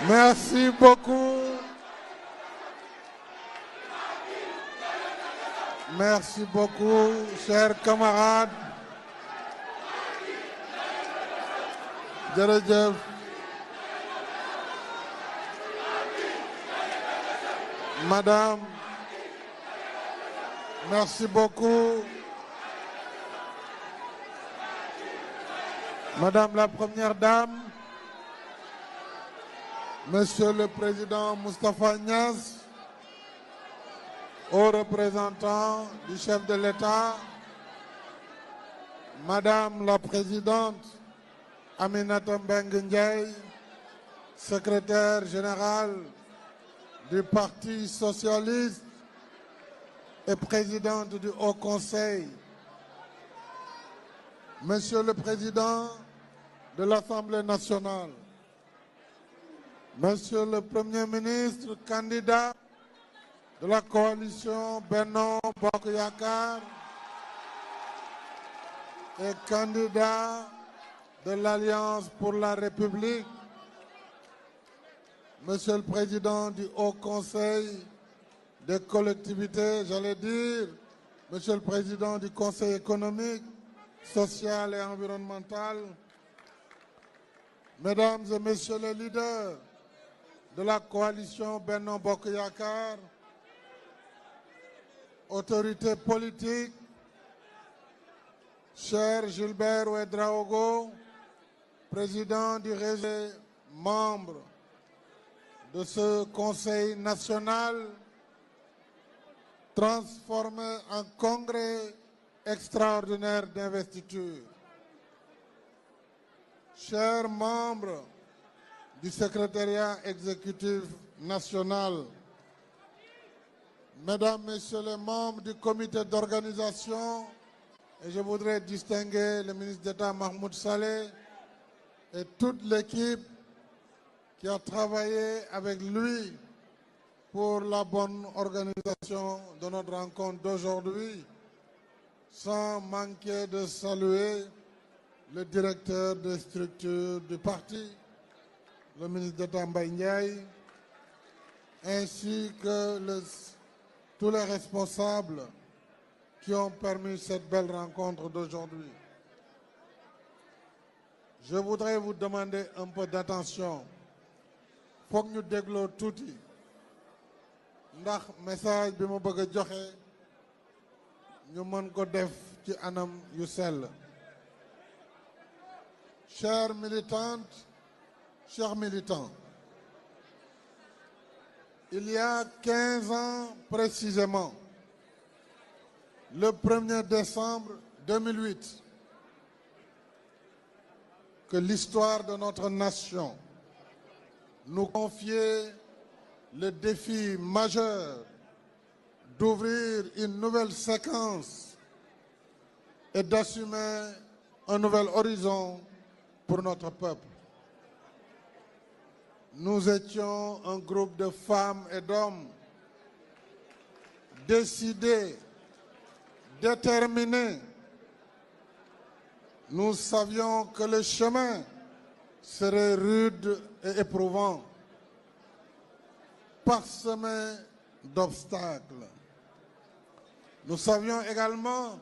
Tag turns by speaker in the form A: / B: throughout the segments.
A: Merci beaucoup. Merci beaucoup, chers camarades. Jërëjëf. Madame, merci beaucoup. Madame la Première Dame, Monsieur le Président Moustapha Niasse, haut représentant du chef de l'État, Madame la Présidente Aminata Mbengue Ndiaye, secrétaire générale du Parti socialiste et présidente du Haut Conseil, Monsieur le Président de l'Assemblée nationale, Monsieur le Premier ministre, candidat de la coalition Benno Bokk Yakaar et candidat de l'Alliance pour la République, Monsieur le Président du Haut Conseil des collectivités, j'allais dire, Monsieur le Président du Conseil économique, social et environnemental, Mesdames et Messieurs les leaders de la coalition Benno Bokk Yakaar, autorités politiques, cher Gilbert Ouédraogo, président du réseau, membre de ce Conseil national transformé en congrès extraordinaire d'investiture. Chers membres du secrétariat exécutif national, Mesdames, Messieurs les membres du comité d'organisation, et je voudrais distinguer le ministre d'État Mahmoud Saleh et toute l'équipe qui a travaillé avec lui pour la bonne organisation de notre rencontre d'aujourd'hui, sans manquer de saluer le directeur des structures du parti, le ministre d'État Mbaye Ndiaye, ainsi que tous les responsables qui ont permis cette belle rencontre d'aujourd'hui. Je voudrais vous demander un peu d'attention. Foog ñu dégloo tuuti ndax message bi ma bëgg a joxe ñu mën ko def ci anam yu sell. Chères militantes, chers militants, il y a 15 ans précisément, le 1er décembre 2008, que l'histoire de notre nation nous confiait le défi majeur d'ouvrir une nouvelle séquence et d'assumer un nouvel horizon pour notre peuple. Nous étions un groupe de femmes et d'hommes décidés, déterminés. Nous savions que le chemin serait rude et éprouvant, parsemé d'obstacles. Nous savions également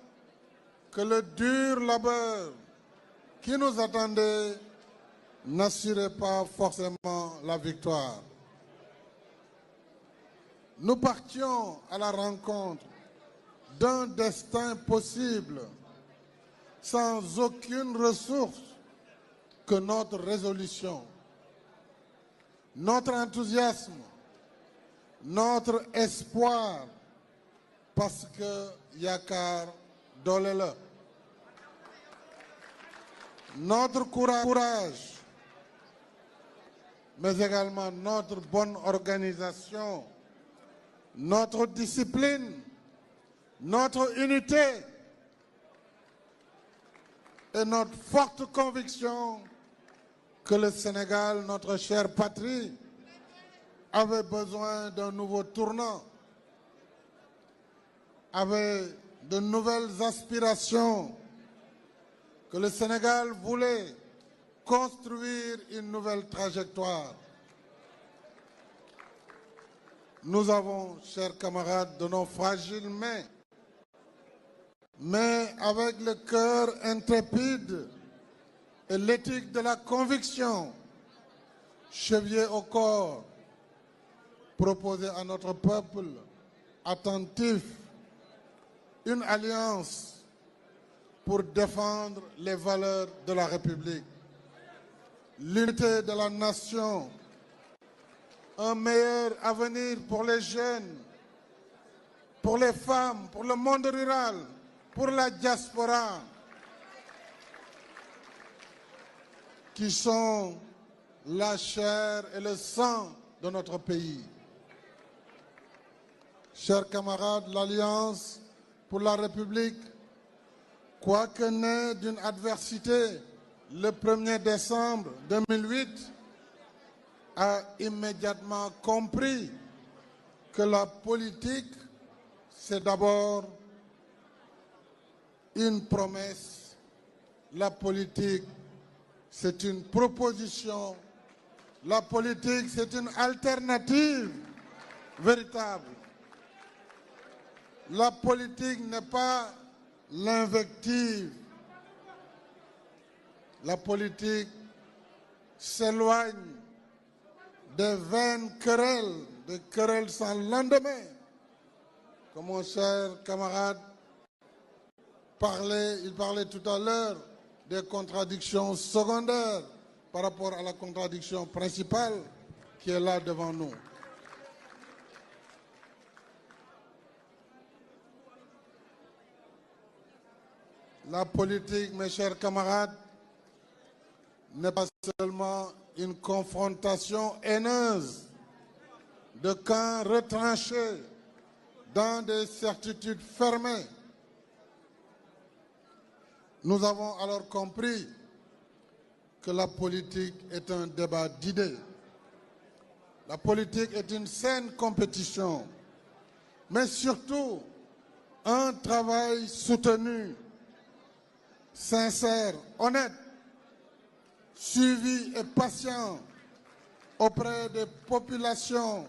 A: que le dur labeur qui nous attendait n'assurait pas forcément la victoire. Nous partions à la rencontre d'un destin possible, sans aucune ressource que notre résolution, notre enthousiasme, notre espoir, parce que Yaakaar doole la, notre courage, mais également notre bonne organisation, notre discipline, notre unité et notre forte conviction que le Sénégal, notre chère patrie, avait besoin d'un nouveau tournant, avait de nouvelles aspirations, que le Sénégal voulait construire une nouvelle trajectoire. Nous avons, chers camarades, de nos fragiles mains, mais avec le cœur intrépide et l'éthique de la conviction, chevillés au corps, proposer à notre peuple attentif une alliance pour défendre les valeurs de la République, l'unité de la nation, un meilleur avenir pour les jeunes, pour les femmes, pour le monde rural, pour la diaspora, qui sont la chair et le sang de notre pays. Chers camarades, l'Alliance pour la République, quoique née d'une adversité le 1er décembre 2008, a immédiatement compris que la politique, c'est d'abord une promesse. La politique, c'est une proposition. La politique, c'est une alternative véritable. La politique n'est pas l'invective. La politique s'éloigne des vaines querelles, des querelles sans lendemain. Comme mon cher camarade il parlait tout à l'heure des contradictions secondaires par rapport à la contradiction principale qui est là devant nous. La politique, mes chers camarades, n'est pas seulement une confrontation haineuse de camps retranchés dans des certitudes fermées. Nous avons alors compris que la politique est un débat d'idées. La politique est une saine compétition, mais surtout un travail soutenu, sincère, honnête, suivi et patient auprès des populations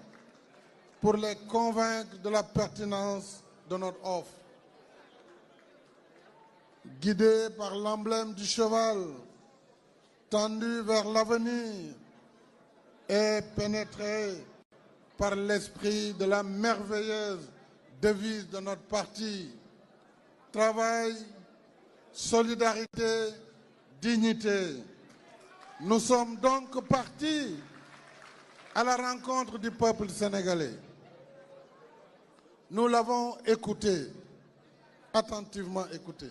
A: pour les convaincre de la pertinence de notre offre. Guidé par l'emblème du cheval, tendu vers l'avenir et pénétré par l'esprit de la merveilleuse devise de notre parti, travail, solidarité, dignité. Nous sommes donc partis à la rencontre du peuple sénégalais. Nous l'avons écouté, attentivement écouté.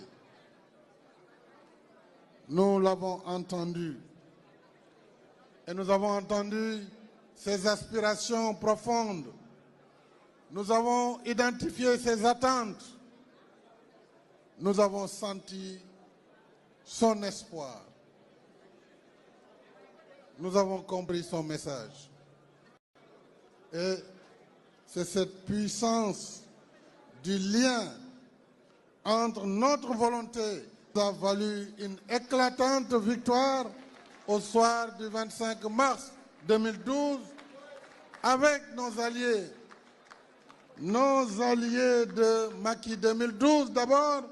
A: Nous l'avons entendu. Et nous avons entendu ses aspirations profondes. Nous avons identifié ses attentes. Nous avons senti son espoir. Nous avons compris son message. Et c'est cette puissance du lien entre notre volonté qui a valu une éclatante victoire au soir du 25 mars 2012 avec nos alliés de Macky 2012 d'abord,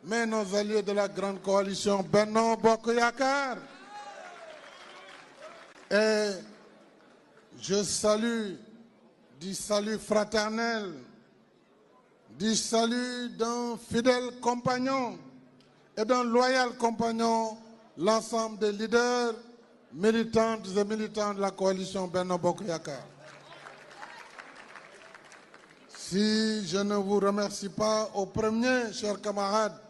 A: mais nos alliés de la grande coalition Benno Bokk Yakaar. Et je salue du salut fraternel, du salut d'un fidèle compagnon et d'un loyal compagnon, l'ensemble des leaders, militantes et militants de la coalition Benno Bokk Yakaar. Si je ne vous remercie pas au premier, chers camarades,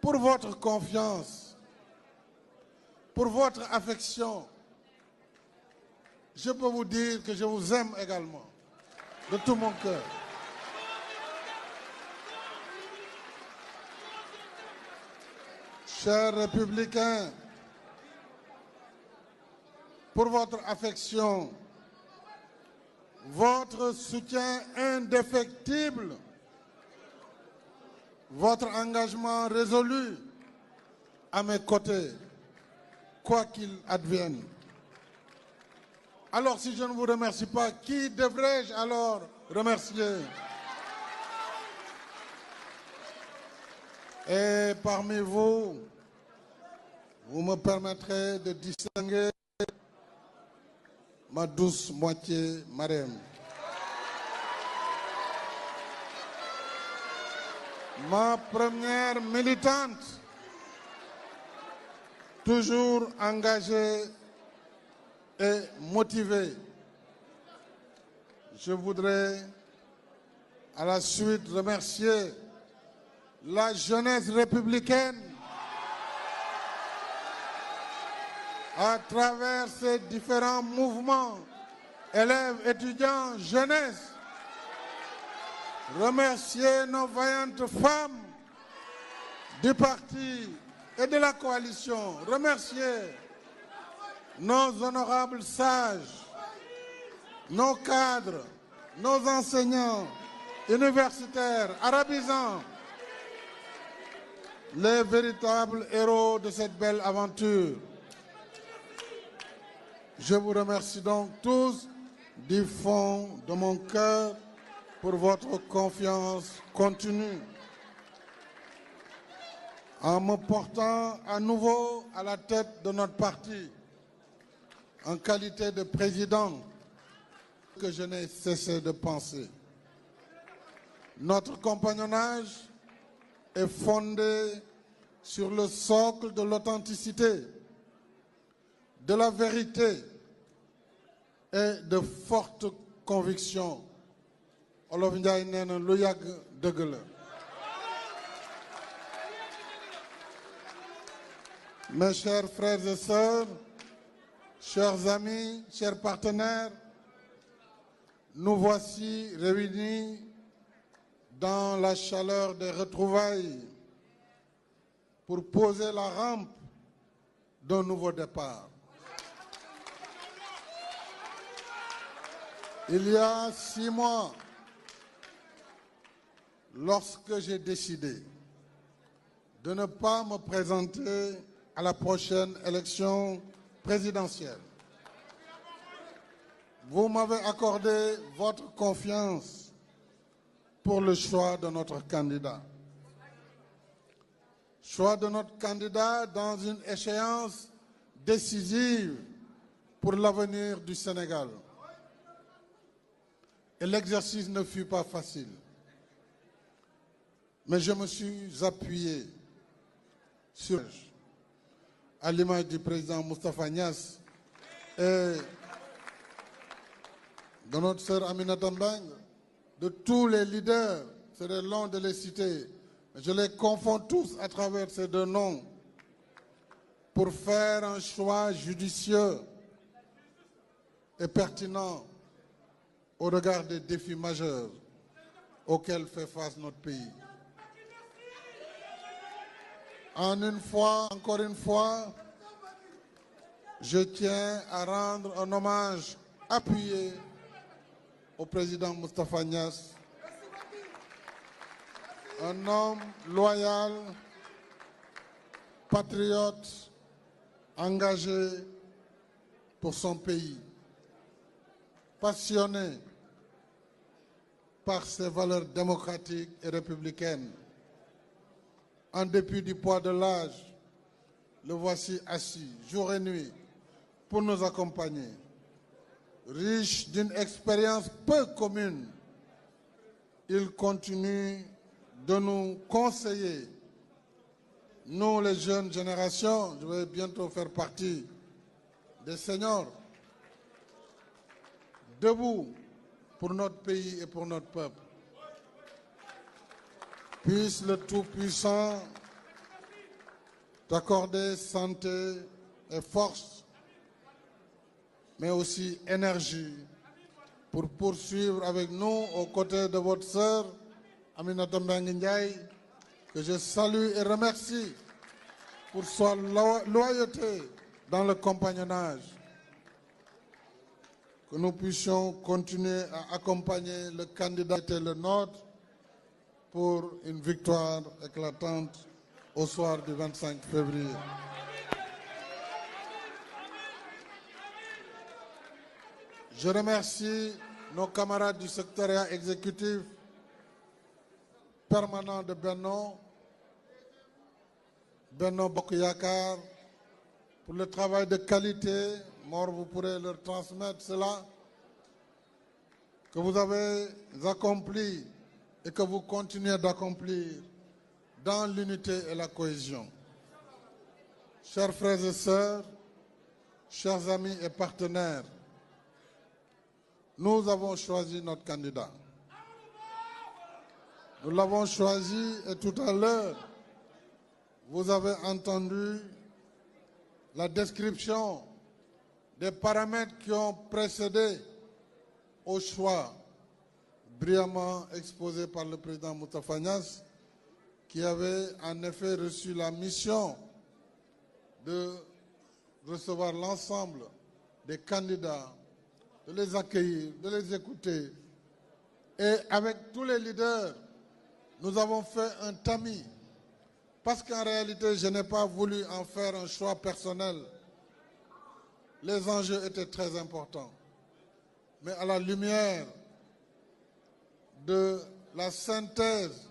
A: pour votre confiance, pour votre affection, je peux vous dire que je vous aime également, de tout mon cœur. Chers républicains, pour votre affection, votre soutien indéfectible, votre engagement résolu à mes côtés, quoi qu'il advienne. Alors, si je ne vous remercie pas, qui devrais-je alors remercier? Et parmi vous, vous me permettrez de distinguer ma douce moitié Marème. Ma première militante, toujours engagée et motivée. Je voudrais à la suite remercier la jeunesse républicaine à travers ces différents mouvements, élèves, étudiants, jeunesse. Remercier nos vaillantes femmes du parti et de la coalition. Remercier nos honorables sages, nos cadres, nos enseignants universitaires, arabisants, les véritables héros de cette belle aventure. Je vous remercie donc tous du fond de mon cœur pour votre confiance continue. En me portant à nouveau à la tête de notre parti, en qualité de président, que je n'ai cessé de penser. Notre compagnonnage est fondé sur le socle de l'authenticité, de la vérité et de fortes convictions. Olof Ndiaye nee na lu yàgg dëgg la. Mes chers frères et sœurs, chers amis, chers partenaires, nous voici réunis dans la chaleur des retrouvailles pour poser la rampe d'un nouveau départ. Il y a 6 mois, lorsque j'ai décidé de ne pas me présenter à la prochaine élection présidentielle, vous m'avez accordé votre confiance pour le choix de notre candidat. Choix de notre candidat dans une échéance décisive pour l'avenir du Sénégal. Et l'exercice ne fut pas facile. Mais je me suis appuyé sur, à l'image du président Moustapha Niasse et de notre sœur Aminata Mbengue, de tous les leaders, c'est long de les citer, mais je les confonds tous à travers ces 2 noms, pour faire un choix judicieux et pertinent au regard des défis majeurs auxquels fait face notre pays. Encore une fois, je tiens à rendre un hommage appuyé au président Moustapha Niasse, un homme loyal, patriote, engagé pour son pays, passionné par ses valeurs démocratiques et républicaines. En dépit du poids de l'âge, le voici assis, jour et nuit, pour nous accompagner. Riche d'une expérience peu commune, il continue de nous conseiller. Nous, les jeunes générations, je vais bientôt faire partie des seniors, debout pour notre pays et pour notre peuple. Puisse le Tout-Puissant t'accorder santé et force, mais aussi énergie pour poursuivre avec nous aux côtés de votre sœur Aminata Mbengue Ndiaye, que je salue et remercie pour sa loyauté dans le compagnonnage. Que nous puissions continuer à accompagner le candidat et le nôtre pour une victoire éclatante au soir du 25 février. Je remercie nos camarades du secrétariat exécutif permanent de Benno Bokk Yakaar, pour le travail de qualité. Mor, vous pourrez leur transmettre cela, que vous avez accompli et que vous continuez d'accomplir dans l'unité et la cohésion. Chers frères et sœurs, chers amis et partenaires, nous avons choisi notre candidat. Nous l'avons choisi et tout à l'heure, vous avez entendu la description des paramètres qui ont précédé au choix brillamment exposé par le président Moustapha Niasse, qui avait en effet reçu la mission de recevoir l'ensemble des candidats, de les accueillir, de les écouter. Et avec tous les leaders, nous avons fait un tamis, parce qu'en réalité, je n'ai pas voulu en faire un choix personnel. Les enjeux étaient très importants. Mais à la lumière de la synthèse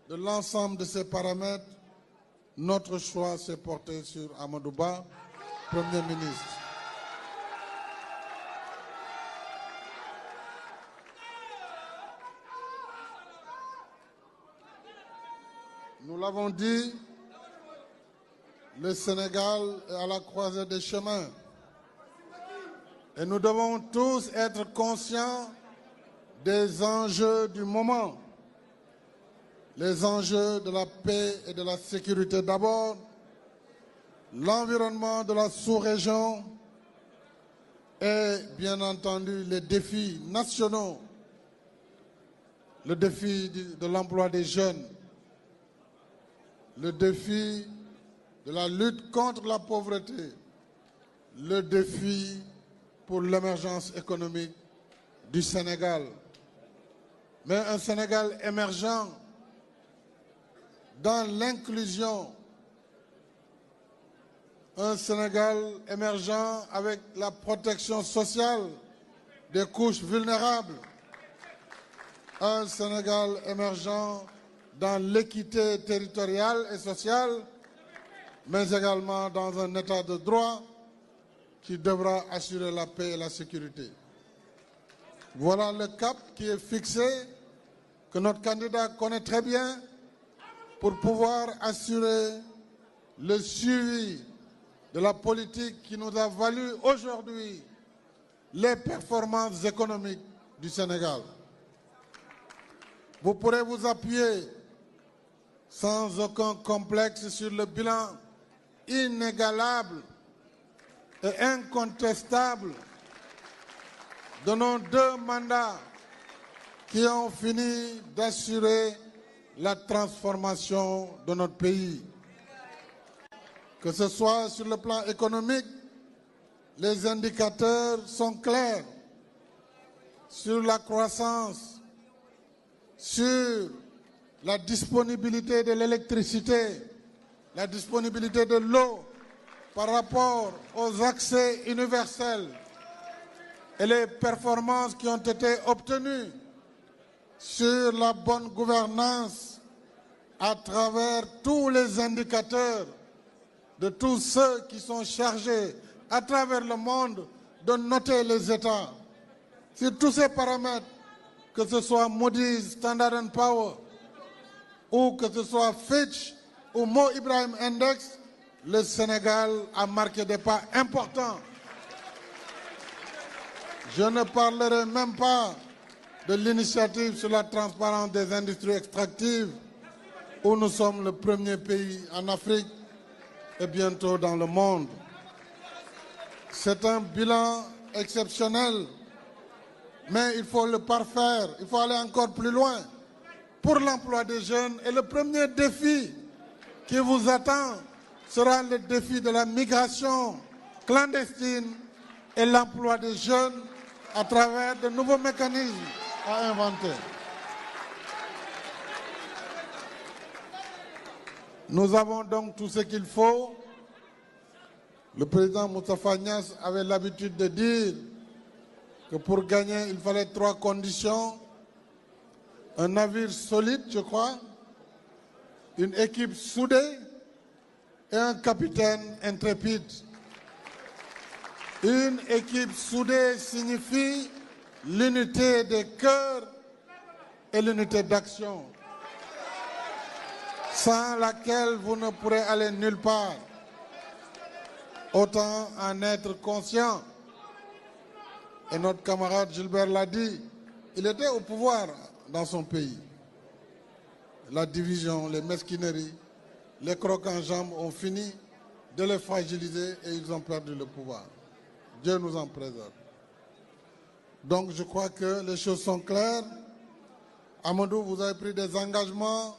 A: de l'ensemble de ces paramètres, notre choix s'est porté sur Amadou Ba, Premier ministre. Nous l'avons dit, le Sénégal est à la croisée des chemins. Et nous devons tous être conscients des enjeux du moment. Les enjeux de la paix et de la sécurité d'abord, l'environnement de la sous-région et bien entendu les défis nationaux, le défi de l'emploi des jeunes, le défi de la lutte contre la pauvreté, le défi pour l'émergence économique du Sénégal. Mais un Sénégal émergent dans l'inclusion, un Sénégal émergent avec la protection sociale des couches vulnérables, un Sénégal émergent dans l'équité territoriale et sociale, mais également dans un état de droit qui devra assurer la paix et la sécurité. Voilà le cap qui est fixé, que notre candidat connaît très bien, pour pouvoir assurer le suivi de la politique qui nous a valu aujourd'hui les performances économiques du Sénégal. Vous pourrez vous appuyer sans aucun complexe sur le bilan inégalable et incontestable de nos 2 mandats qui ont fini d'assurer la transformation de notre pays. Que ce soit sur le plan économique, les indicateurs sont clairs sur la croissance, sur la disponibilité de l'électricité, la disponibilité de l'eau par rapport aux accès universels et les performances qui ont été obtenues sur la bonne gouvernance à travers tous les indicateurs de tous ceux qui sont chargés à travers le monde de noter les États. Sur tous ces paramètres, que ce soit Moody's, Standard & Poor's, ou que ce soit Fitch ou Mo Ibrahim Index, le Sénégal a marqué des pas importants. Je ne parlerai même pas de l'initiative sur la transparence des industries extractives, où nous sommes le premier pays en Afrique et bientôt dans le monde. C'est un bilan exceptionnel, mais il faut le parfaire, il faut aller encore plus loin pour l'emploi des jeunes. Et le premier défi qui vous attend sera le défi de la migration clandestine et l'emploi des jeunes à travers de nouveaux mécanismes à inventer. Nous avons donc tout ce qu'il faut. Le président Moustapha Niasse avait l'habitude de dire que pour gagner, il fallait 3 conditions. Un navire solide, je crois, une équipe soudée et un capitaine intrépide. Une équipe soudée signifie l'unité des cœurs et l'unité d'action, sans laquelle vous ne pourrez aller nulle part. Autant en être conscient. Et notre camarade Gilbert l'a dit, il était au pouvoir dans son pays. La division, les mesquineries, les crocs en jambes ont fini de les fragiliser et ils ont perdu le pouvoir. Dieu nous en préserve. Donc je crois que les choses sont claires. Amadou, vous avez pris des engagements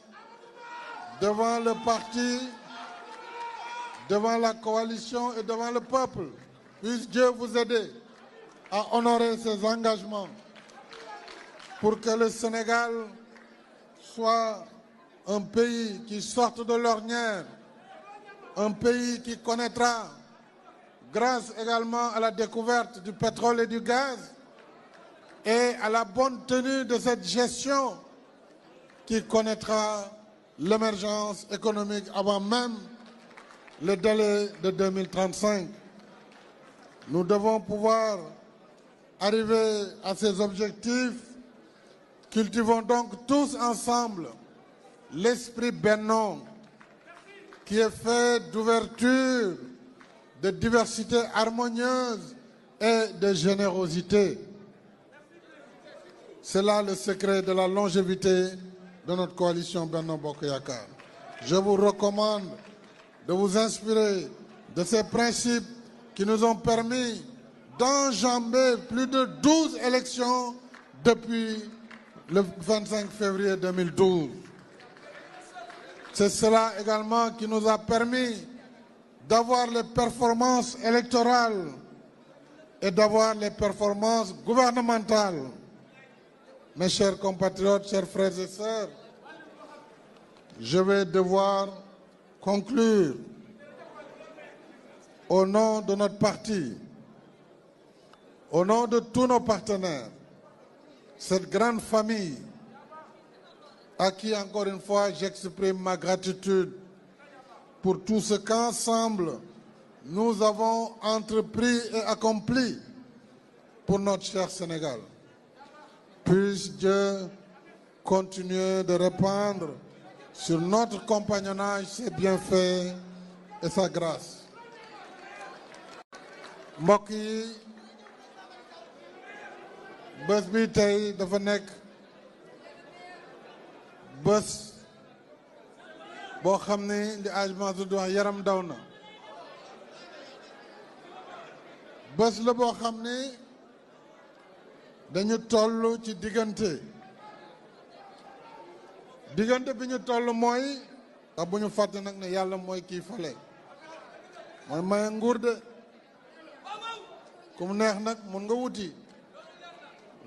A: devant le parti, devant la coalition et devant le peuple. Puisse Dieu vous aider à honorer ces engagements pour que le Sénégal soit un pays qui sorte de l'ornière, un pays qui connaîtra, grâce également à la découverte du pétrole et du gaz, et à la bonne tenue de cette gestion qui connaîtra l'émergence économique avant même le délai de 2035. Nous devons pouvoir arriver à ces objectifs. Cultivons donc tous ensemble l'esprit bennon qui est fait d'ouverture, de diversité harmonieuse et de générosité. C'est là le secret de la longévité de notre coalition Benno Bokk Yakaar. Je vous recommande de vous inspirer de ces principes qui nous ont permis d'enjamber plus de 12 élections depuis le 25 février 2012. C'est cela également qui nous a permis d'avoir les performances électorales et d'avoir les performances gouvernementales. Mes chers compatriotes, chers frères et sœurs, je vais devoir conclure au nom de notre parti, au nom de tous nos partenaires, cette grande famille à qui, encore une fois, j'exprime ma gratitude pour tout ce qu'ensemble nous avons entrepris et accompli pour notre cher Sénégal. Puisse Dieu continuer de répandre sur notre compagnonnage ses bienfaits et sa grâce. Mbokk yi, bés bi tey dafa nekk bés boo xam ne li Hadj Mansour di wax yaram daw na. Bés la boo xam ne dañu toll ci diggante bi ñu toll mooy ndax bu ñu fàtte nag ne yàlla mooy kii fale mooy maye nguur de ku mu neex nag mun nga wuti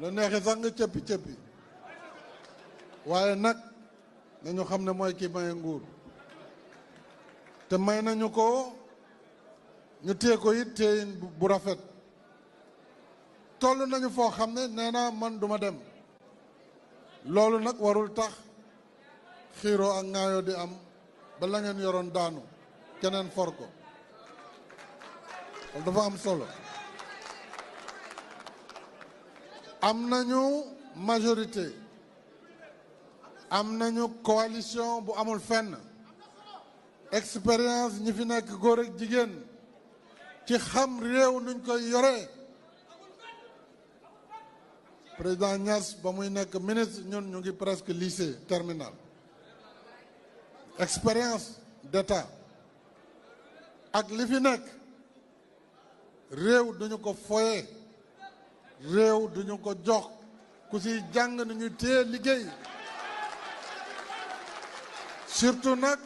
A: la neexee sax nga cëppi waaye nag nañu xam ne mooy kii maye nguur te may nañu ko ñu téye ko it téyin bu rafet. toll nañu foo xam ne nee naa man duma dem loolu nag warul tax xiiroo ak ŋaayoo di am ba la ngeen yoroon daanu keneen for ko loolu dafa am solo. am nañu majorité am nañu coalition bu amul fenn expérience ñi fi nekk góor ak jigéen ci xam réew nuñ koy yoree. Président Niass ba muy nekk ministre ñun ñu ngi presque lycée terminal. Expérience d'état ak li fi nekk réew duñu ko foye réew duñu ko jox ku ci jàng ni ñu téye liggéey surtout nag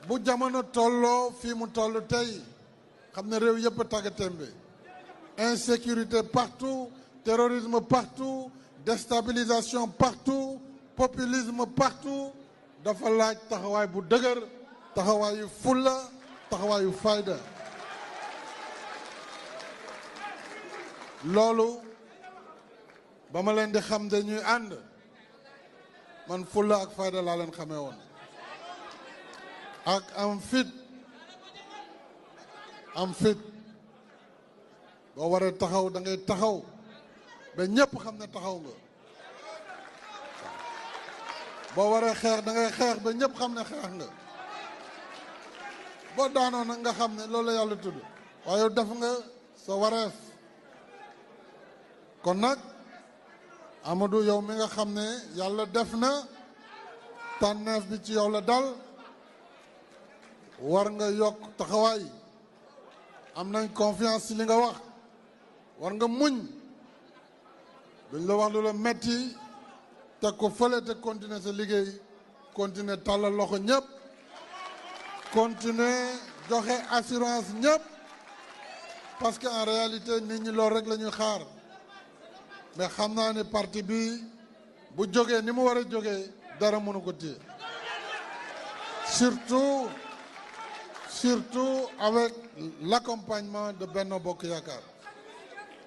A: bu jamono tolloo fii mu toll tey xam ne réew yëpp a tàggatémbe insécurité partout. Terrorisme partout, déstabilisation partout, populisme partout, dafa laaj taxawaay bu dëgër, taxawaayu fulla, taxawaayu fayda. loolu ba ma leen di xam dañuy ànd man fulla ak fayda laa leen xamee woon ak am fit boo waree taxaw da ngay taxaw ba ñépp xam ne taxaw nga boo waree xeex da ngay xeex ba ñépp xam ne xeex nga boo daanoo nag nga xam ne loolu la yàlla tudd waaye def nga sa wareef kon nag Amadou yow mi nga xam ne yàlla def na tànneef bi ci yow la dal war nga yokk taxawaay am nañ confiance ci li nga wax war nga muñ duñ la wax lu la metti te ko fële te continuer sa liggéey continuer tàllal loxo ñëpp continuer joxe assurance ñëpp parce que en réalité nit ñi loolu rek la ñuy xaar mais xam naa ne parti bi bu jógee ni mu war a jógee dara mënu ko téye surtout avec l'accompagnement de Benno Bokk Yaakaar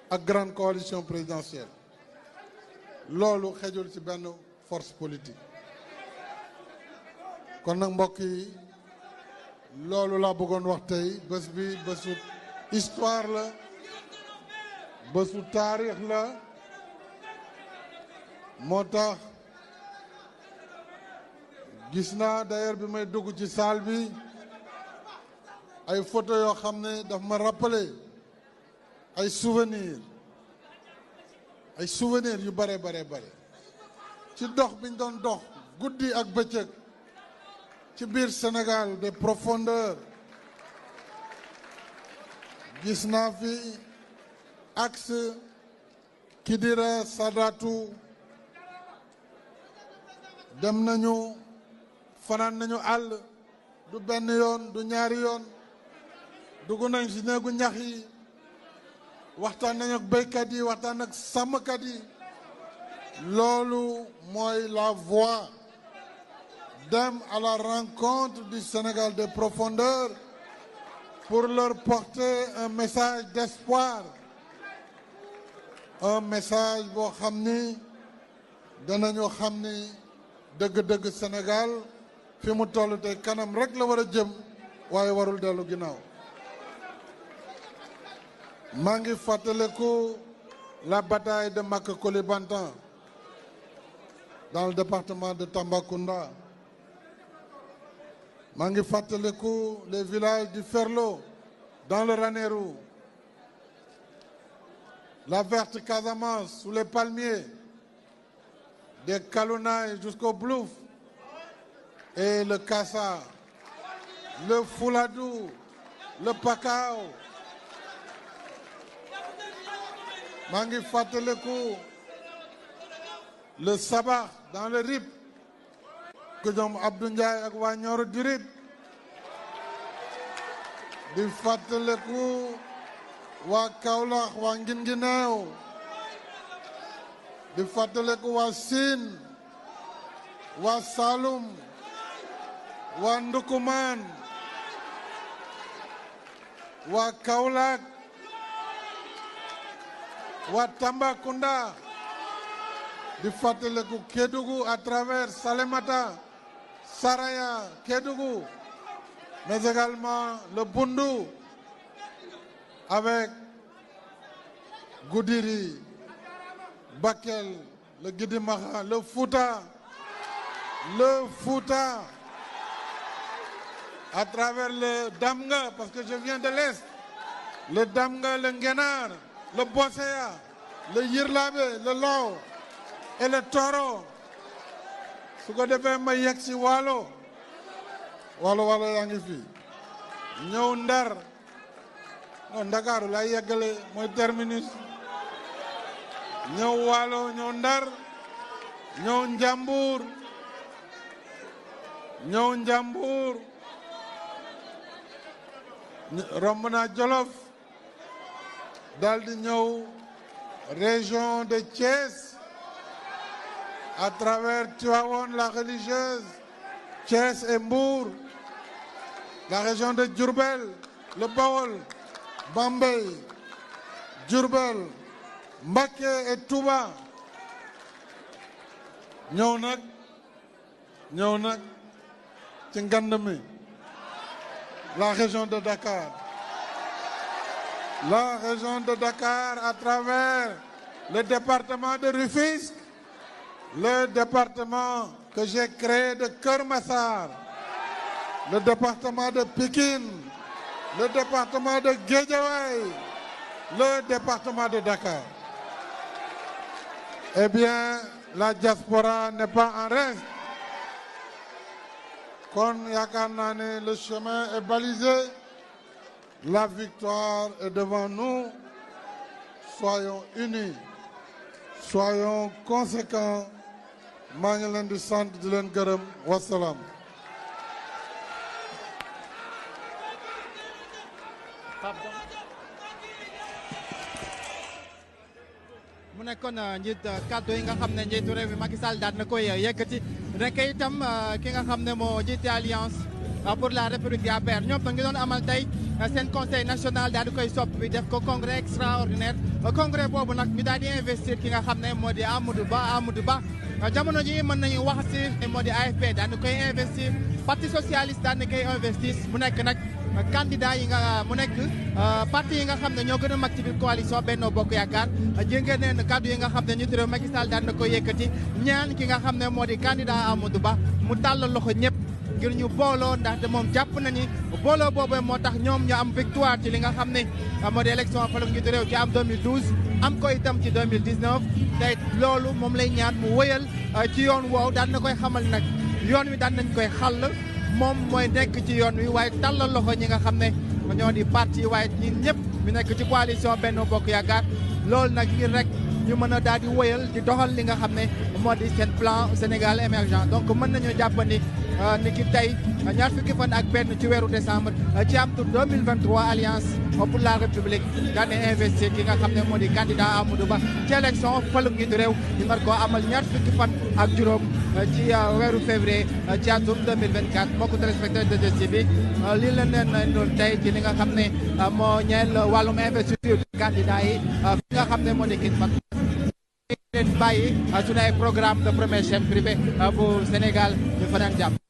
A: ak grande coalition présidentielle loolu xejul ci benn force politique kon nag mbokk yi loolu laa bëggoon wax tey bés bi bésu histoire la bésu taarix la moo tax gis naa d'ailleurs bi may dugg ci salle bi ay photo yoo xam ne daf ma rappeler ay souvenirs yu bare ci dox biñ doon dox guddi ak bëccëg ci biir Sénégal des profondeurs gis naa fi axe Kidira Sadatou dem nañu fanaan nañu àll du benn yoon du ñaari yoon dugg nañ ci néegu ñax yi waxtaan nañu ak béykat yi waxtaan ak sàmmkat yi loolu mooy la voie dem à la rencontre du Sénégal des profondeurs pour leur porter un message d'espoir un message boo xam ni danañu xam ni dëgg-dëgg Sénégal fi mu toll tey kanam rek la war a jëm waaye warul dellu ginnaaw maa ngi fàttaliku la bataille de Maka Koulibantang dans le département de Tambacounda maa ngi fàttaliku les villages du Ferlo dans le Ranérou la verte Casamance sous les palmiers des Kalounaye jusqu'au Blouf et le Kassa le Fouladou le Pakao maa ngi fàttaliku le Sabah dans le Rip que ñoom Abdou Ndiaye ak waa Nioro du Rip di fàttaliku waa Kaolack waa Guinguinéo di fàttaliku waa Sine waa Saloum waa Ndukumaan waa Kaolack waa Tambacounda di fàttaliku Kédougou à travers Salémata Saraya Kédougou mais également le Bundu avec Goudiri Bakel le Guidimaha le Fouta à travers le Damga parce que je viens de l'Est le Damga le Ngenar le Bosséa le Yirlabe le Lao et le Toro su ko defee ma yegg si Waalo yaa ngi fi ñëw Ndar non Ndakaaru laa yeggale mooy terminus ñëw Waalo ñëw Ndar ñëw Njambur romb naa Jolof daldi ñëw région de Thiès à travers Tivaouane la religieuse Thiès et Mbour la région de Diourbel le Bawol Bambey Diourbel Mbacké et Touba ñëw nag ci ngand mi la région de Dakar à travers le département de Rufisque, le département que j'ai créé de Keur Massar, le département de Pikine, le département de Guédiawaye, le département de Dakar. Eh bien, la diaspora n'est pas en reste. Kon yaakaar naa ne le chemin est balisé, la victoire est devant nous. Soyons unis, soyons conséquents. maa ngi leen di sant di leen gërëm wasalaam.
B: mu nekkoon njiit kàddu yi nga xam ne njiitu réew mi Macky Sall daal na koy yëkkati nekk itam ki nga xam ne moo jiite alliance pour la république di APR ñoom nag ngi doon amal tey seen conseil national daal di koy soppi def ko congrès extraordinaire congrès boobu nag ñu daal di investir ki nga xam ne moo di Amadou Ba jamono ji mën nañu wax si moo di AFP daal di koy investir parti socialiste daal di koy investir mu nekk nag candidat yi nga mu nekk parti yi nga xam ne ñoo gën a mag ci biir coalition Benno Bokk Yaakaar jéngee neen kaddu yi nga xam ne njiitu réew Macky Sall daan na ko yëkkati ñaan ki nga xam ne moo di candidat Amadou Ba mu tàllal loxo ñëpp ngir ñu booloo ndaxte moom jàpp na ni booloo boobu moo tax ñoom ñu am victoire ci li nga xam ne moo di élection falum njiitu réew ci am 2012 am ko itam ci 2019 te loolu moom lay ñaan mu wëyal ci yoon woow daan na koy xamal nag yoon wi daan nañ koy xàll moom mooy nekk ci yoon wi waaye tàllal loxo ñi nga xam ne ñoo di parti waaye ñun ñëpp ñu nekk ci coalition Benno Bokk Yaakaar loolu nag ngir rek ñu mën a daal di wëyal di doxal li nga xam ne moo di seen plan Sénégal émergent donc mën nañu jàpp ni ki tey ñaar fukki fan ak benn ci weeru décembre ci am tur 2023 alliance pour la république daane investir ki nga xam ne moo di candidat Amadou Ba ci élection falum njiitu réew ñu nar koo amal ñaar fukki fan ak juróom ci weeru février ci atum 2024 mbokku téléspectateur de bi lii la leen doon tey ci li nga xam ne moo ñeel wàllum investiture candidat yi fi nga xam ne moo di kin mag leen bàyyi suñu ay programme de premier chef privé bu Sénégal ñu fanaan jàmm